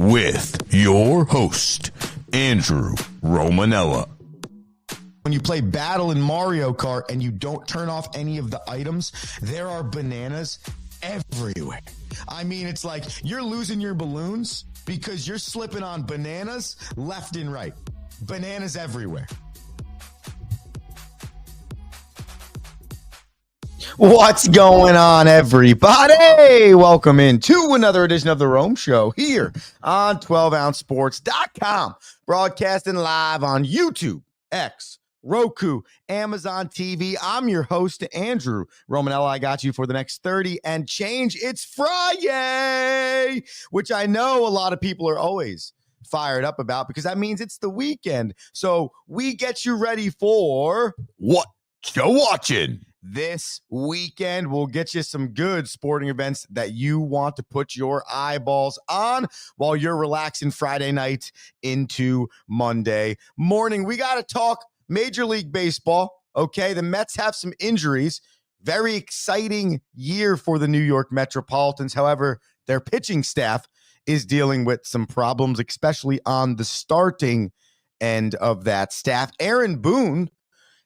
with your host, Andrew Romanella. When you play Battle in Mario Kart and you don't turn off any of the items, there are bananas everywhere. I mean, it's like you're losing your balloons because you're slipping on bananas left and right. Bananas everywhere. What's going on, everybody? Welcome into another edition of The Rome Show here on 12ouncesports.com. Broadcasting live on YouTube, X, Roku, Amazon TV. I'm your host, Andrew Romanella. I got you for the next 30 and change. It's Friday, which I know a lot of people are always fired up about because that means it's the weekend. So we get you ready for Whatcha Watchin'. This weekend. We'll get you some good sporting events that you want to put your eyeballs on while you're relaxing Friday night into Monday morning. We got to talk Major League Baseball. Okay, the Mets have some injuries. Very exciting year for the New York Metropolitans. However, their pitching staff is dealing with some problems, especially on the starting end of that staff. Aaron Boone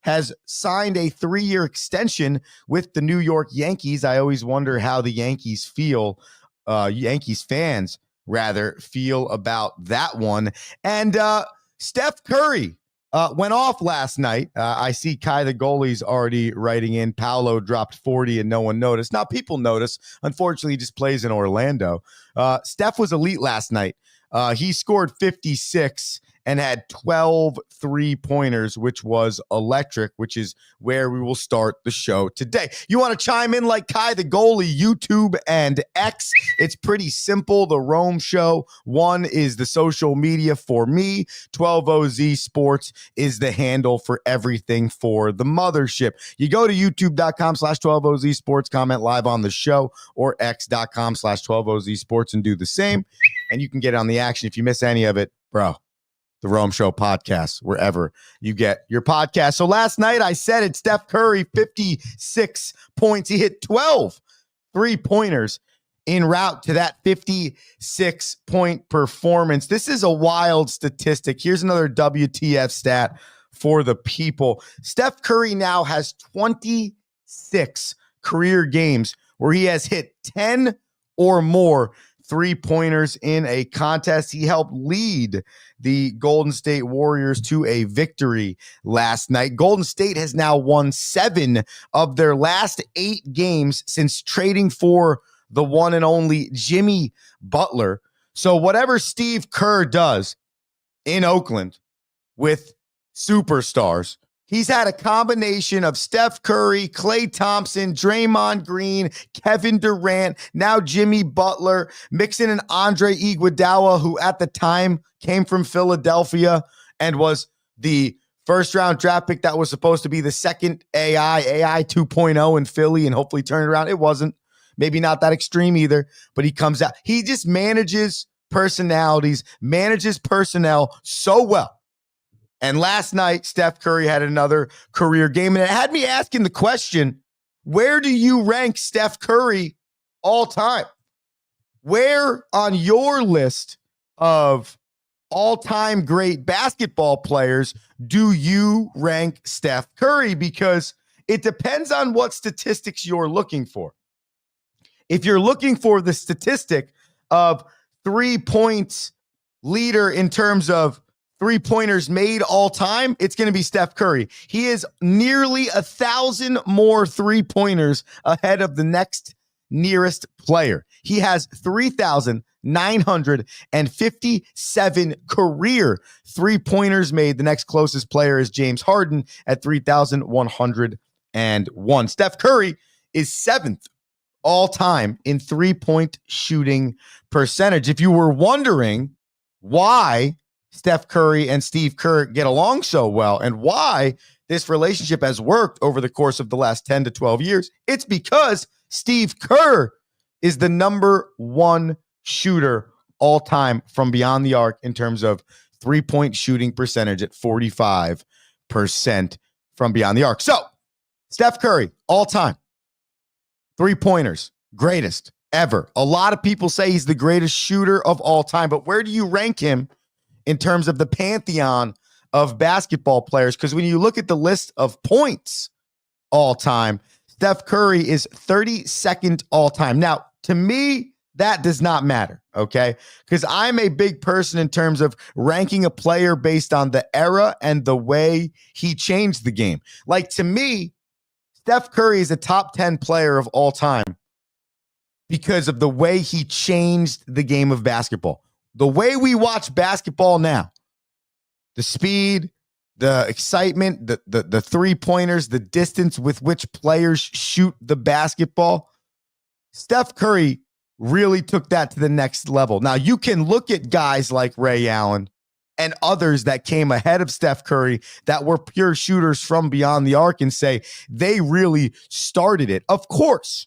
has signed a 3-year extension with the New York Yankees. I always wonder how the Yankees fans feel about that one. And Steph Curry went off last night. I see Kai the goalie's already writing in. Paolo dropped 40 and no one noticed. Now, people notice. Unfortunately, he just plays in Orlando. Steph was elite last night. He scored 56 and had 12 3-pointers, which was electric, which is where we will start the show today. You want to chime in like Kai the goalie, YouTube and X? It's pretty simple. The Rome Show. One is the social media for me. 12OZ Sports is the handle for everything for the mothership. You go to youtube.com/12OZ Sports, comment live on the show, or x.com/12OZ Sports and do the same. And you can get on the action. If you miss any of it, bro, the Rome Show podcast, wherever you get your podcast. So last night I said it, Steph Curry, 56 points. He hit 12 3-pointers en route to that 56-point performance. This is a wild statistic. Here's another WTF stat for the people. Steph Curry now has 26 career games where he has hit 10 or more 3-pointers in a contest. He helped lead the Golden State Warriors to a victory last night. Golden State has now won 7 of their last 8 games since trading for the one and only Jimmy Butler. So whatever Steve Kerr does in Oakland with superstars, he's had a combination of Steph Curry, Klay Thompson, Draymond Green, Kevin Durant, now Jimmy Butler, mixing in Andre Iguodala, who at the time came from Philadelphia and was the first-round draft pick that was supposed to be the second AI 2.0 in Philly and hopefully turn it around. It wasn't. Maybe not that extreme either, but he comes out. He just manages personalities, manages personnel so well. And last night, Steph Curry had another career game. And it had me asking the question, where do you rank Steph Curry all time? Where on your list of all-time great basketball players do you rank Steph Curry? Because it depends on what statistics you're looking for. If you're looking for the statistic of 3-point leader in terms of 3-pointers made all time, it's going to be Steph Curry. He is nearly 1,000 more 3-pointers ahead of the next nearest player. He has 3,957 career 3-pointers made. The next closest player is James Harden at 3,101. Steph Curry is 7th all time in 3-point shooting percentage. If you were wondering why Steph Curry and Steve Kerr get along so well and why this relationship has worked over the course of the last 10 to 12 years, it's because Steve Kerr is the number 1 shooter all time from beyond the arc in terms of 3-point shooting percentage at 45% from beyond the arc. So Steph Curry, all time, 3-pointers, greatest ever. A lot of people say he's the greatest shooter of all time, but where do you rank him in terms of the pantheon of basketball players? Because when you look at the list of points all time, Steph Curry is 32nd all time. Now, to me, that does not matter, okay? Because I'm a big person in terms of ranking a player based on the era and the way he changed the game. Like, to me, Steph Curry is a top 10 player of all time because of the way he changed the game of basketball. The way we watch basketball now, the speed, the excitement, the three-pointers, the distance with which players shoot the basketball, Steph Curry really took that to the next level. Now, you can look at guys like Ray Allen and others that came ahead of Steph Curry that were pure shooters from beyond the arc and say they really started it. Of course,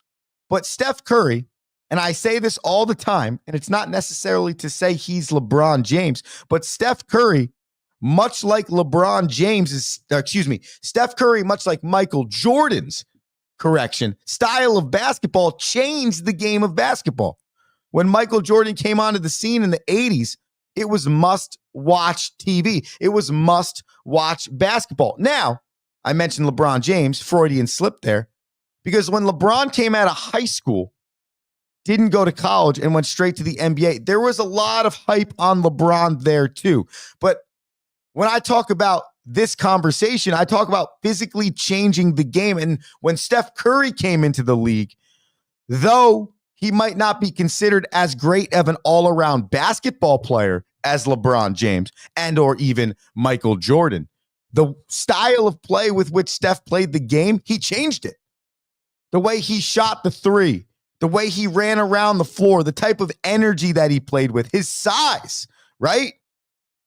but Steph Curry, and I say this all the time, and it's not necessarily to say he's LeBron James, but Steph Curry, much like LeBron James is, Steph Curry, much like Michael Jordan's style of basketball changed the game of basketball. When Michael Jordan came onto the scene in the 80s, it was must-watch TV. It was must-watch basketball. Now, I mentioned LeBron James, Freudian slip there, because when LeBron came out of high school, didn't go to college, and went straight to the NBA, there was a lot of hype on LeBron there too. But when I talk about this conversation, I talk about physically changing the game. And when Steph Curry came into the league, though he might not be considered as great of an all-around basketball player as LeBron James and or even Michael Jordan, the style of play with which Steph played the game, he changed it. The way he shot the three, the way he ran around the floor, the type of energy that he played with, his size, right?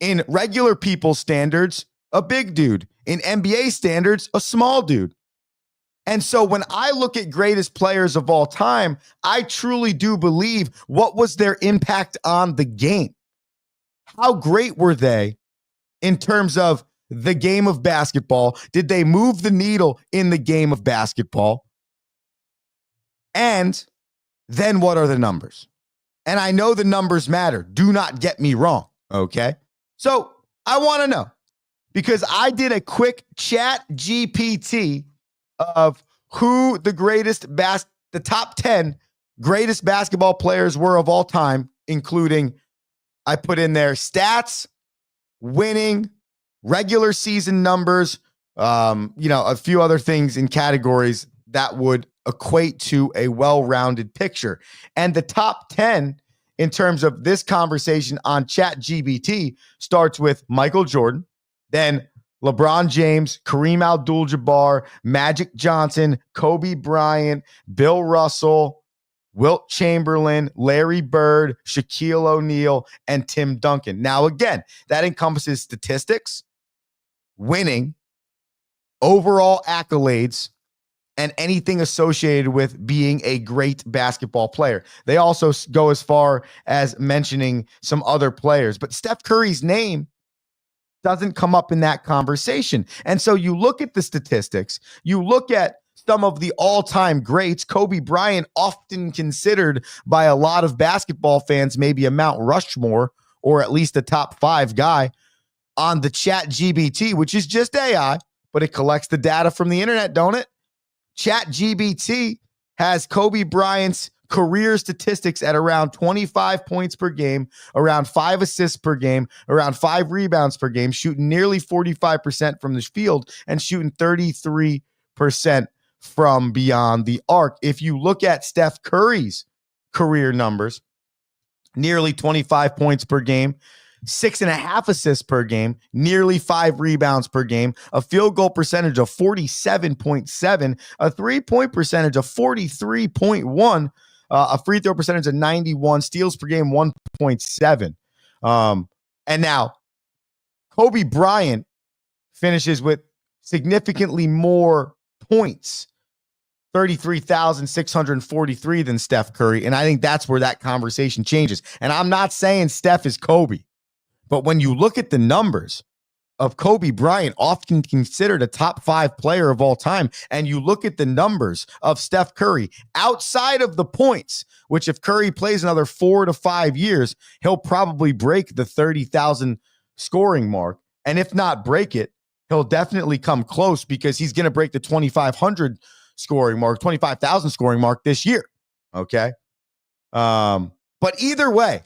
In regular people's standards, a big dude. In NBA standards, a small dude. And so when I look at greatest players of all time, I truly do believe, what was their impact on the game? How great were they in terms of the game of basketball? Did they move the needle in the game of basketball? And then what are the numbers? And I know the numbers matter. Do not get me wrong, okay? So I want to know, because I did a quick chat GPT of who the top 10 greatest basketball players were of all time, including, I put in there stats, winning, regular season numbers, a few other things in categories that would equate to a well-rounded picture. And the top 10 in terms of this conversation on ChatGPT starts with Michael Jordan, then LeBron James, Kareem Abdul-Jabbar, Magic Johnson, Kobe Bryant, Bill Russell, Wilt Chamberlain, Larry Bird, Shaquille O'Neal, and Tim Duncan. Now, again, that encompasses statistics, winning, overall accolades, and anything associated with being a great basketball player. They also go as far as mentioning some other players, but Steph Curry's name doesn't come up in that conversation. And so you look at the statistics, you look at some of the all-time greats. Kobe Bryant, often considered by a lot of basketball fans maybe a Mount Rushmore, or at least a top 5 guy on the ChatGPT, which is just AI, but it collects the data from the internet, don't it? ChatGPT has Kobe Bryant's career statistics at around 25 points per game, around 5 assists per game, around 5 rebounds per game, shooting nearly 45% from the field and shooting 33% from beyond the arc. If you look at Steph Curry's career numbers, nearly 25 points per game, 6.5 assists per game, nearly 5 rebounds per game, a field goal percentage of 47.7, a 3-point percentage of 43.1, a free throw percentage of 91, steals per game 1.7. And now Kobe Bryant finishes with significantly more points, 33,643 than Steph Curry. And I think that's where that conversation changes. And I'm not saying Steph is Kobe, but when you look at the numbers, of Kobe Bryant, often considered a top 5 player of all time, and you look at the numbers of Steph Curry outside of the points, which if Curry plays another 4 to 5 years, he'll probably break the 30,000 scoring mark. And if not break it, he'll definitely come close because he's going to break the 2,500 scoring mark, 25,000 scoring mark this year. Okay. But either way,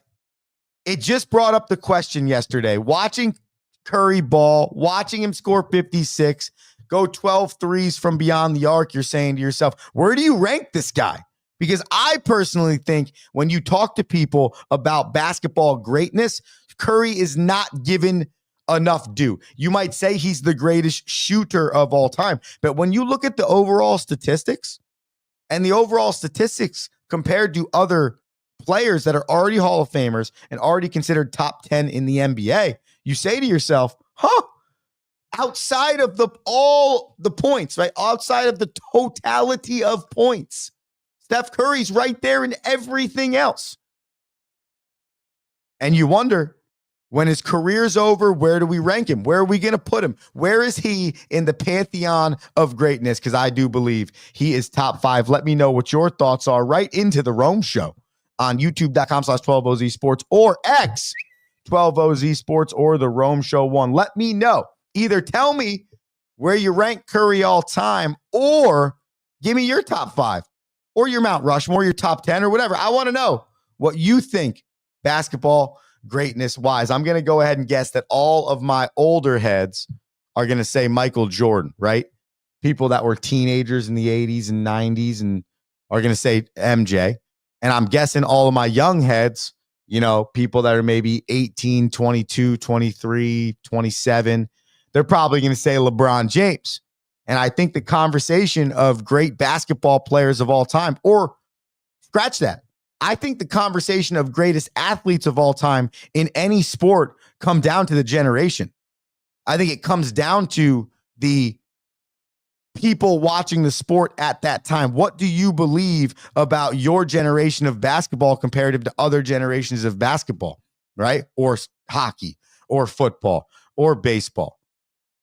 it just brought up the question yesterday, watching Curry ball, watching him score 56, go 12 threes from beyond the arc. You're saying to yourself, where do you rank this guy? Because I personally think when you talk to people about basketball greatness, Curry is not given enough due. You might say he's the greatest shooter of all time, but when you look at the overall statistics and the overall statistics compared to other players that are already Hall of Famers and already considered top 10 in the NBA, you say to yourself, outside of all the points, right? Outside of the totality of points, Steph Curry's right there in everything else. And you wonder, when his career's over, where do we rank him? Where are we going to put him? Where is he in the pantheon of greatness? Because I do believe he is top 5. Let me know what your thoughts are right into the Rome Show on youtube.com/12OZ Sports or X 12OZ Sports or the Rome Show 1. Let me know. Either tell me where you rank Curry all time or give me your top 5 or your Mount Rushmore, your top 10 or whatever. I want to know what you think basketball greatness wise. I'm going to go ahead and guess that all of my older heads are going to say Michael Jordan, right? People that were teenagers in the 80s and 90s and are going to say MJ. And I'm guessing all of my young heads, people that are maybe 18, 22, 23, 27, they're probably going to say LeBron James. And I think the conversation of great basketball players of all time, or scratch that, I think the conversation of greatest athletes of all time in any sport come down to the generation. I think it comes down to the people watching the sport at that time. What do you believe about your generation of basketball comparative to other generations of basketball, right? Or hockey or football or baseball.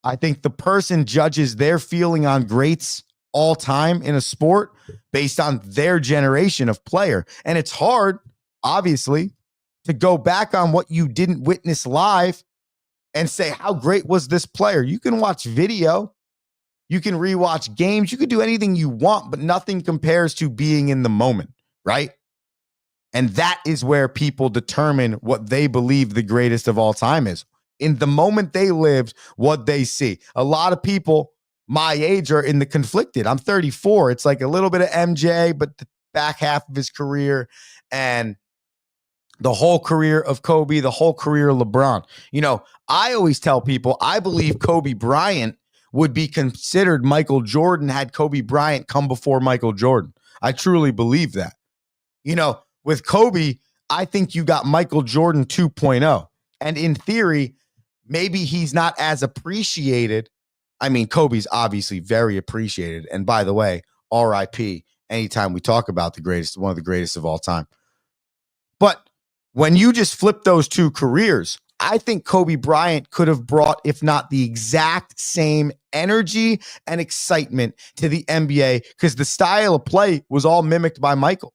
I think the person judges their feeling on greats all time in a sport based on their generation of player. And it's hard, obviously, to go back on what you didn't witness live and say, how great was this player? You can watch video, you can rewatch games, you can do anything you want, but nothing compares to being in the moment, right? And that is where people determine what they believe the greatest of all time is. In the moment they lived, what they see. A lot of people my age are in the conflicted. I'm 34. It's like a little bit of MJ, but the back half of his career and the whole career of Kobe, the whole career of LeBron. I always tell people, I believe Kobe Bryant would be considered Michael Jordan had Kobe Bryant come before Michael Jordan. I truly believe that. With Kobe, I think you got Michael Jordan 2.0. And in theory, maybe he's not as appreciated. I mean, Kobe's obviously very appreciated. And by the way, RIP, anytime we talk about the greatest, one of the greatest of all time. But when you just flip those two careers, I think Kobe Bryant could have brought, if not the exact same energy and excitement to the NBA because the style of play was all mimicked by Michael.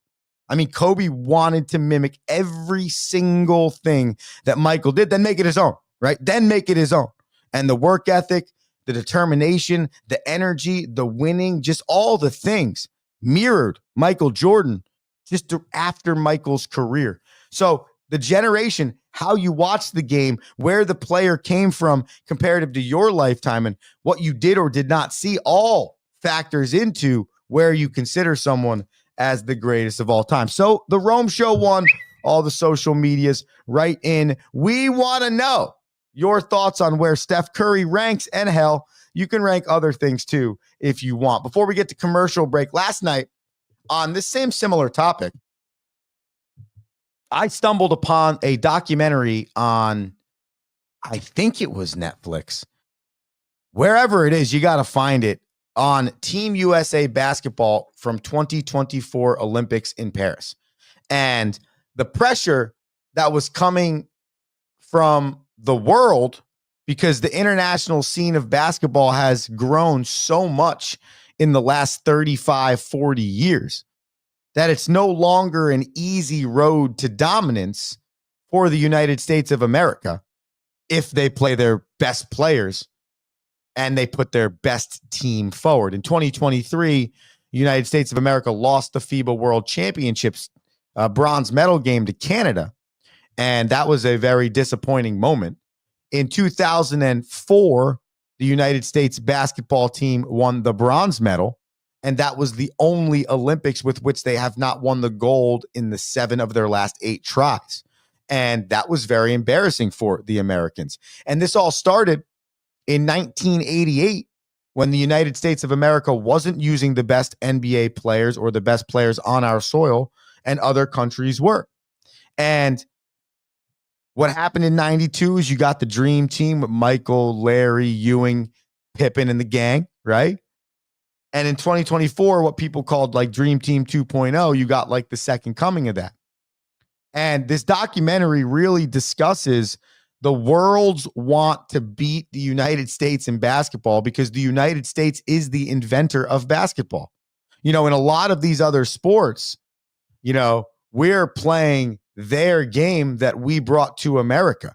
I mean, Kobe wanted to mimic every single thing that Michael did, then make it his own, right? Then make it his own. And the work ethic, the determination, the energy, the winning, just all the things mirrored Michael Jordan just after Michael's career. So the generation, how you watch the game, where the player came from comparative to your lifetime and what you did or did not see all factors into where you consider someone as the greatest of all time. So the Rome Show 1, all the social medias right in. We want to know your thoughts on where Steph Curry ranks, and hell, you can rank other things too if you want. Before we get to commercial break, last night on this same similar topic, I stumbled upon a documentary on, I think it was Netflix. Wherever it is, you got to find it, on Team USA basketball from 2024 Olympics in Paris. And the pressure that was coming from the world because the international scene of basketball has grown so much in the last 35, 40 years that it's no longer an easy road to dominance for the United States of America if they play their best players and they put their best team forward. In 2023, the United States of America lost the FIBA World Championships bronze medal game to Canada, and that was a very disappointing moment. In 2004, the United States basketball team won the bronze medal, and that was the only Olympics with which they have not won the gold in the 7 of their last 8 tries. And that was very embarrassing for the Americans. And this all started in 1988 when the United States of America wasn't using the best NBA players or the best players on our soil, and other countries were. And what happened in 92 is you got the dream team with Michael, Larry, Ewing, Pippen, and the gang, right? And in 2024, what people called like Dream Team 2.0, you got like the second coming of that. And this documentary really discusses the world's want to beat the United States in basketball because the United States is the inventor of basketball. You know, in a lot of these other sports, you know, we're playing their game that we brought to America.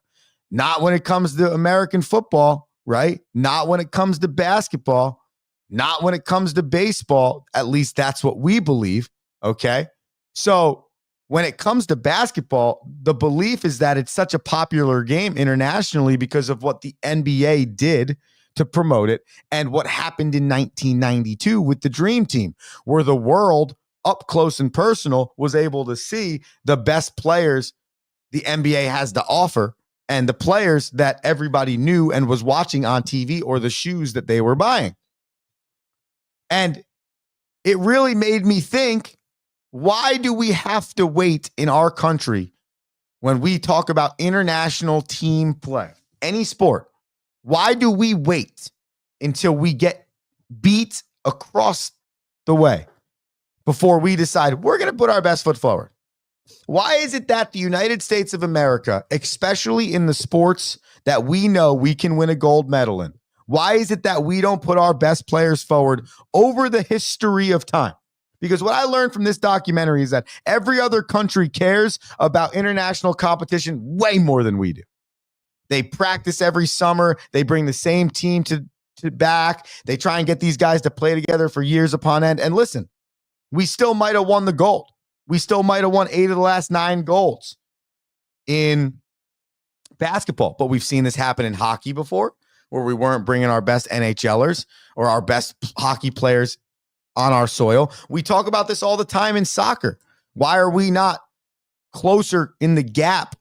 Not when it comes to American football, right? Not when it comes to basketball. Not when it comes to baseball. At least that's what we believe, okay? So when it comes to basketball, the belief is that it's such a popular game internationally because of what the NBA did to promote it and what happened in 1992 with the Dream Team, where the world up close and personal was able to see the best players the NBA has to offer and the players that everybody knew and was watching on TV or the shoes that they were buying. And it really made me think, why do we have to wait in our country when we talk about international team play, any sport? Why do we wait until we get beat across the way before we decide we're going to put our best foot forward? Why is it that the United States of America, especially in the sports that we know we can win a gold medal in, why is it that we don't put our best players forward over the history of time? Because what I learned from this documentary is that every other country cares about international competition way more than we do. They practice every summer. They bring the same team to back. They try and get these guys to play together for years upon end. And listen, we still might have won the gold. We still might have won 8 of the last 9 golds in basketball. But we've seen this happen in hockey before, where we weren't bringing our best NHLers or our best hockey players on our soil. We talk about this all the time in soccer. Why are we not closer in the gap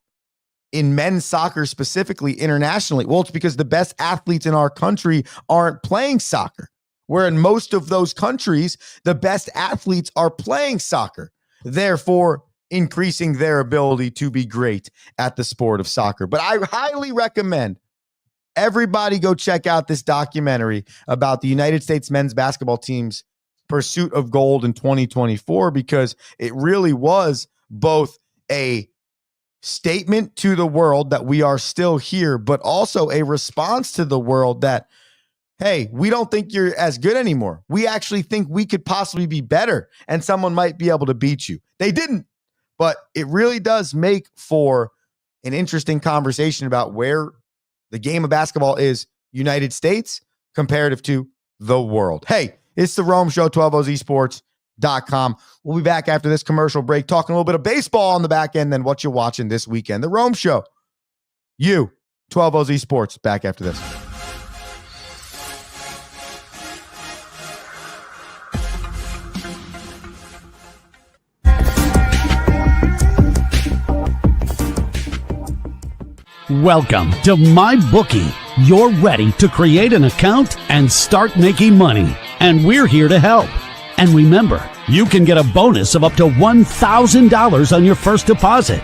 in men's soccer, specifically internationally? Well, it's because the best athletes in our country aren't playing soccer, where in most of those countries, the best athletes are playing soccer, therefore increasing their ability to be great at the sport of soccer. But I highly recommend everybody go check out this documentary about the United States men's basketball team's pursuit of gold in 2024, because it really was both a statement to the world that we are still here, but also a response to the world that, hey, we don't think you're as good anymore. We actually think we could possibly be better and someone might be able to beat you. They didn't, but it really does make for an interesting conversation about where the game of basketball is United States comparative to the world. Hey, it's the Rome Show, 12OZsports.com. We'll be back after this commercial break, talking a little bit of baseball on the back end, then what you're watching this weekend. The Rome Show. You, 12OZ Sports, back after this. Welcome to MyBookie. You're ready to create an account and start making money, and we're here to help. And remember, you can get a bonus of up to $1,000 on your first deposit.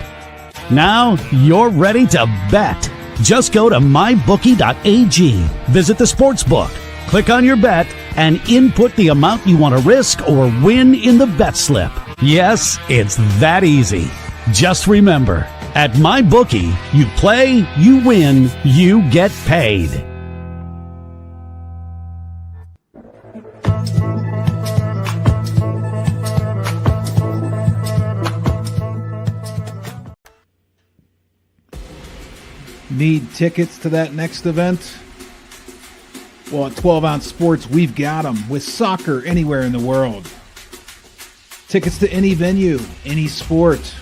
Now you're ready to bet. Just go to mybookie.ag, visit the sportsbook, click on your bet, and input the amount you want to risk or win in the bet slip. Yes, it's that easy. Just remember, At MyBookie, you play, you win, you get paid. Need tickets to that next event? Well, at 12 Ounce Sports, we've got them with soccer anywhere in the world. Tickets to any venue, any sport.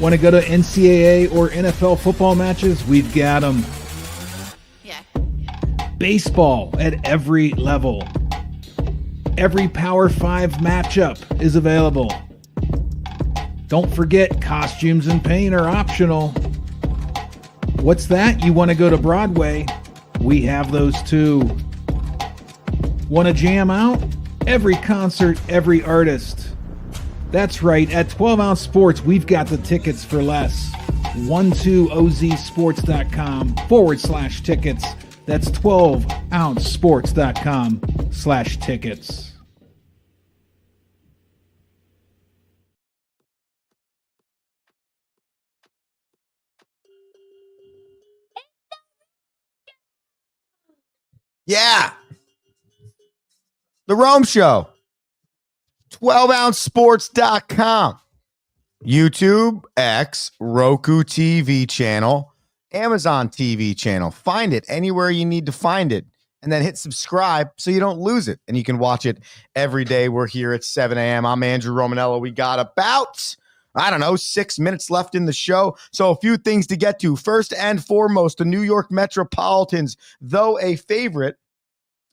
Want to go to NCAA or NFL football matches? We've got them. Yeah. Baseball at every level. Every Power 5 matchup is available. Don't forget, costumes and paint are optional. What's that? You want to go to Broadway? We have those too. Want to jam out? Every concert, every artist. That's right, at 12 Ounce Sports, we've got the tickets for less. 12ozsports.com/tickets. That's 12ouncesports.com/tickets. Yeah. The Rome Show. 12ouncesports.com. YouTube, X, Roku TV channel, Amazon TV channel. Find it anywhere you need to find it. And then hit subscribe so you don't lose it. And you can watch it every day. We're here at 7 a.m. I'm Andrew Romanella. We got about, 6 minutes left in the show. So a few things to get to. First and foremost, the New York Metropolitans, though a favorite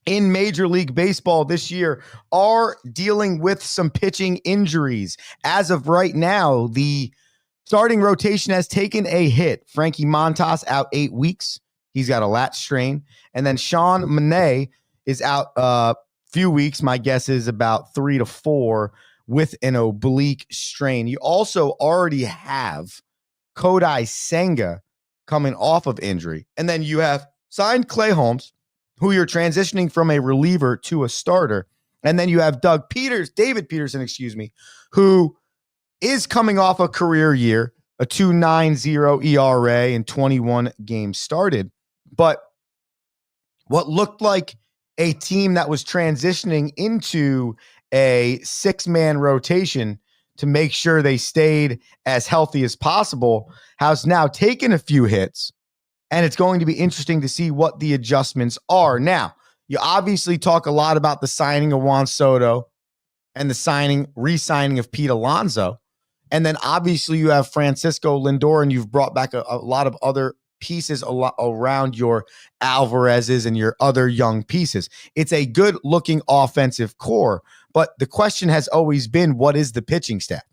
in Major League Baseball this year, are dealing with some pitching injuries. As of right now, the starting rotation has taken a hit. Frankie Montas out 8 weeks. He's got a lat strain. And then Sean Monet is out a few weeks. My guess is about 3 to 4 with an oblique strain. You also already have Kodai Senga coming off of injury. And then you have signed Clay Holmes, who you're transitioning from a reliever to a starter. And then you have David Peterson, who is coming off a career year, a 2.90 ERA and 21 games started. But what looked like a team that was transitioning into a 6-man rotation to make sure they stayed as healthy as possible has now taken a few hits. And it's going to be interesting to see what the adjustments are. Now, you obviously talk a lot about the signing of Juan Soto and the re-signing of Pete Alonso. And then obviously you have Francisco Lindor, and you've brought back a lot of other pieces around your Alvarez's and your other young pieces. It's a good-looking offensive core. But the question has always been, what is the pitching staff?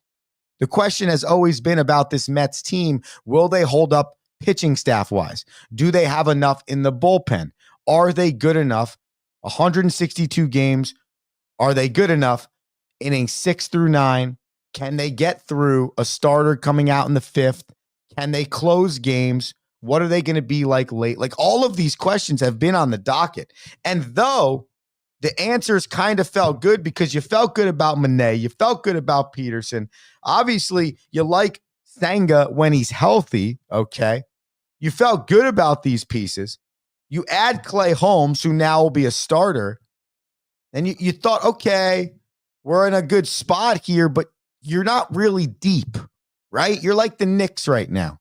The question has always been about this Mets team. Will they hold up pitching staff-wise? Do they have enough in the bullpen? Are they good enough? 162 games. Are they good enough? Innings 6 through 9. Can they get through a starter coming out in the 5th? Can they close games? What are they going to be like late? Like, all of these questions have been on the docket. And though the answers kind of felt good because you felt good about Monet, you felt good about Peterson. Obviously, you like Senga when he's healthy, okay? You felt good about these pieces. You add Clay Holmes, who now will be a starter, and you thought, okay, we're in a good spot here, but you're not really deep, right? You're like the Knicks right now.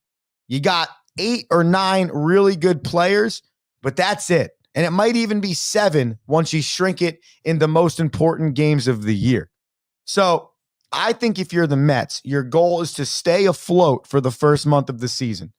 You got 8 or 9 really good players, but that's it. And it might even be 7 once you shrink it in the most important games of the year. So I think if you're the Mets, your goal is to stay afloat for the first month of the season.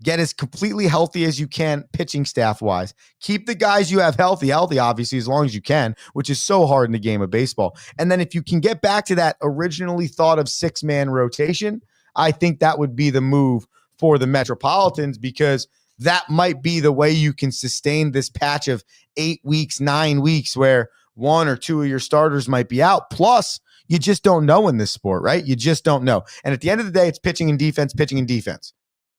Get as completely healthy as you can, pitching staff-wise. Keep the guys you have healthy, obviously, as long as you can, which is so hard in the game of baseball. And then if you can get back to that originally thought of 6-man rotation, I think that would be the move for the Metropolitans, because that might be the way you can sustain this patch of 8 weeks, 9 weeks, where 1 or 2 of your starters might be out. Plus, you just don't know in this sport, right? You just don't know. And at the end of the day, it's pitching and defense, pitching and defense.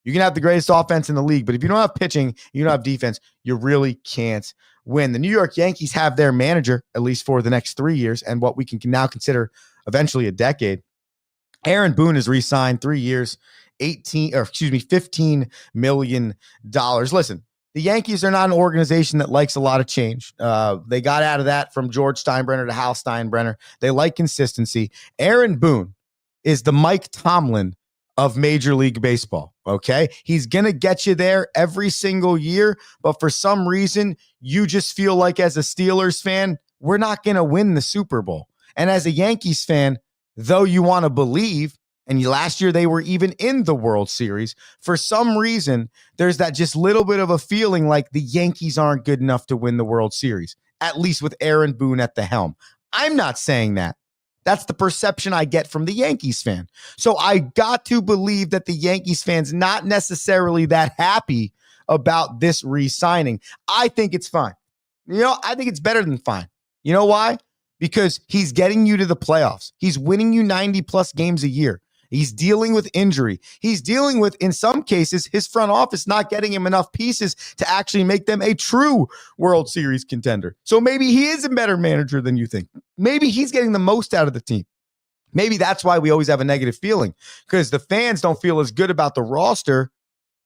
You can have the greatest offense in the league, but if you don't have pitching, you don't have defense, you really can't win. The New York Yankees have their manager, at least for the next 3 years, and what we can now consider eventually a decade. Aaron Boone is re-signed 3 years, $15 million. Listen, the Yankees are not an organization that likes a lot of change. They got out of that from George Steinbrenner to Hal Steinbrenner. They like consistency. Aaron Boone is the Mike Tomlin of Major League Baseball, okay? He's going to get you there every single year, but for some reason, you just feel like as a Steelers fan, we're not going to win the Super Bowl. And as a Yankees fan, though you want to believe, and last year they were even in the World Series, for some reason, there's that just little bit of a feeling like the Yankees aren't good enough to win the World Series, at least with Aaron Boone at the helm. I'm not saying that. That's the perception I get from the Yankees fan. So I got to believe that the Yankees fan's not necessarily that happy about this re-signing. I think it's fine. I think it's better than fine. You know why? Because he's getting you to the playoffs. He's winning you 90-plus games a year. He's dealing with injury. He's dealing with, in some cases, his front office not getting him enough pieces to actually make them a true World Series contender. So maybe he is a better manager than you think. Maybe he's getting the most out of the team. Maybe that's why we always have a negative feeling, because the fans don't feel as good about the roster,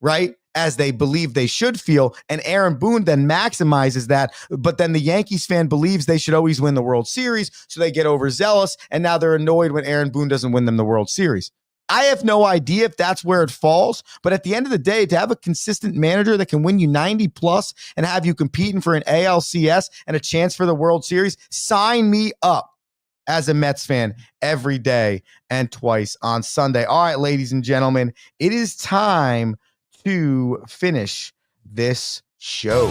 right, as they believe they should feel. And Aaron Boone then maximizes that. But then the Yankees fan believes they should always win the World Series. So they get overzealous. And now they're annoyed when Aaron Boone doesn't win them the World Series. I have no idea if that's where it falls. But at the end of the day, to have a consistent manager that can win you 90 plus and have you competing for an ALCS and a chance for the World Series, sign me up as a Mets fan every day and twice on Sunday. All right, ladies and gentlemen, it is time to finish this show.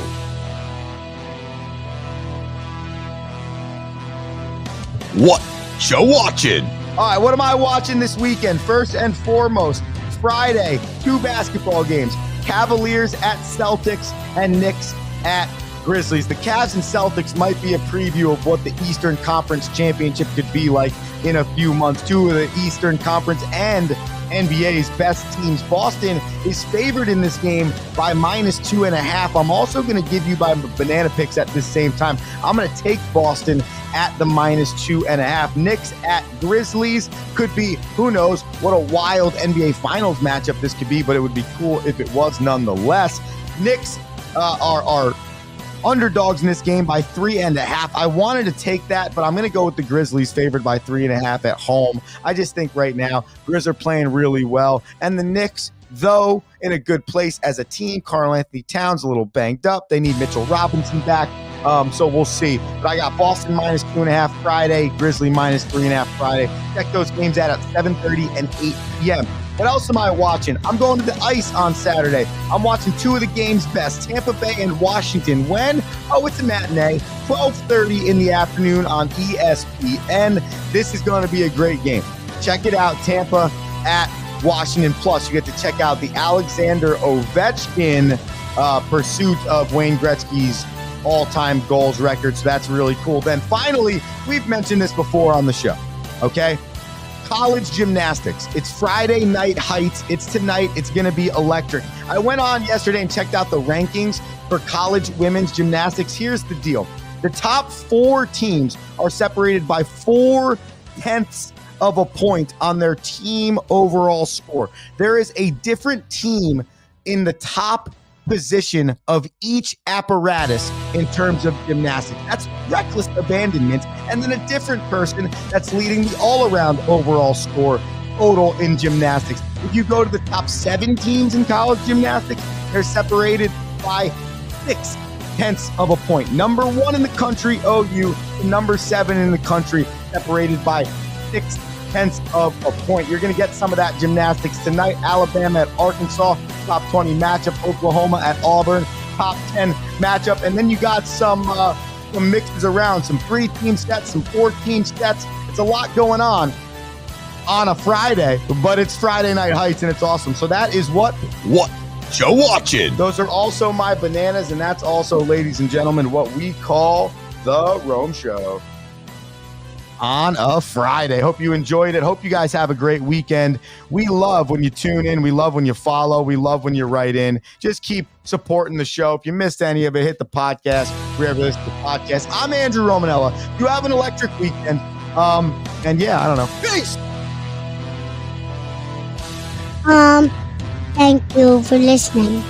Whatcha watching? All right, what am I watching this weekend? First and foremost, Friday, 2 basketball games. Cavaliers at Celtics and Knicks at Grizzlies. The Cavs and Celtics might be a preview of what the Eastern Conference Championship could be like in a few months. 2 of the Eastern Conference and NBA's best teams. Boston is favored in this game by -2.5. I'm also going to give you my banana picks at this same time. I'm going to take Boston at the -2.5. Knicks at Grizzlies could be, who knows, what a wild NBA Finals matchup this could be, but it would be cool if it was nonetheless. Knicks are underdogs in this game by 3.5. I wanted to take that, but I'm going to go with the Grizzlies favored by 3.5 at home. I just think right now, Grizz are playing really well. And the Knicks, though, in a good place as a team. Karl-Anthony Towns a little banged up. They need Mitchell Robinson back. So we'll see. But I got Boston -2.5 Friday, Grizzly -3.5 Friday. Check those games out at 7:30 and 8 p.m. What else am I watching? I'm going to the ice on Saturday. I'm watching 2 of the game's best, Tampa Bay and Washington. When? Oh, it's a matinee, 12:30 in the afternoon on ESPN. This is going to be a great game. Check it out, Tampa at Washington. Plus, you get to check out the Alexander Ovechkin pursuit of Wayne Gretzky's all-time goals record. So that's really cool. Then finally, we've mentioned this before on the show, okay? College gymnastics. It's Friday Night Heights. It's tonight. It's going to be electric. I went on yesterday and checked out the rankings for college women's gymnastics. Here's the deal. The top 4 teams are separated by 0.4 of a point on their team overall score. There is a different team in the top position of each apparatus in terms of gymnastics. That's reckless abandonment. And then a different person that's leading the all-around overall score total in gymnastics. If you go to the top 7 teams in college gymnastics, they're separated by 0.6 of a point. Number 1 in the country, OU, number 7 in the country, separated by 0.6 of a point. You're going to get some of that gymnastics tonight. Alabama at Arkansas, top 20 matchup. Oklahoma at Auburn, top 10 matchup. And then you got some mixes around, some 3-team sets, some 4-team sets. It's a lot going on a Friday, but it's Friday Night Heights and it's awesome. So that is Whatcha watching? Those are also my bananas, and that's also, ladies and gentlemen, what we call the Rome Show on a Friday. Hope you enjoyed it. Hope you guys have a great weekend. We love when you tune in. We love when you follow. We love when you write in. Just keep supporting the show. If you missed any of it, hit the podcast wherever you listen to the podcast. I'm Andrew Romanella. You have an electric weekend. And yeah, I don't know. Peace. Thank you for listening.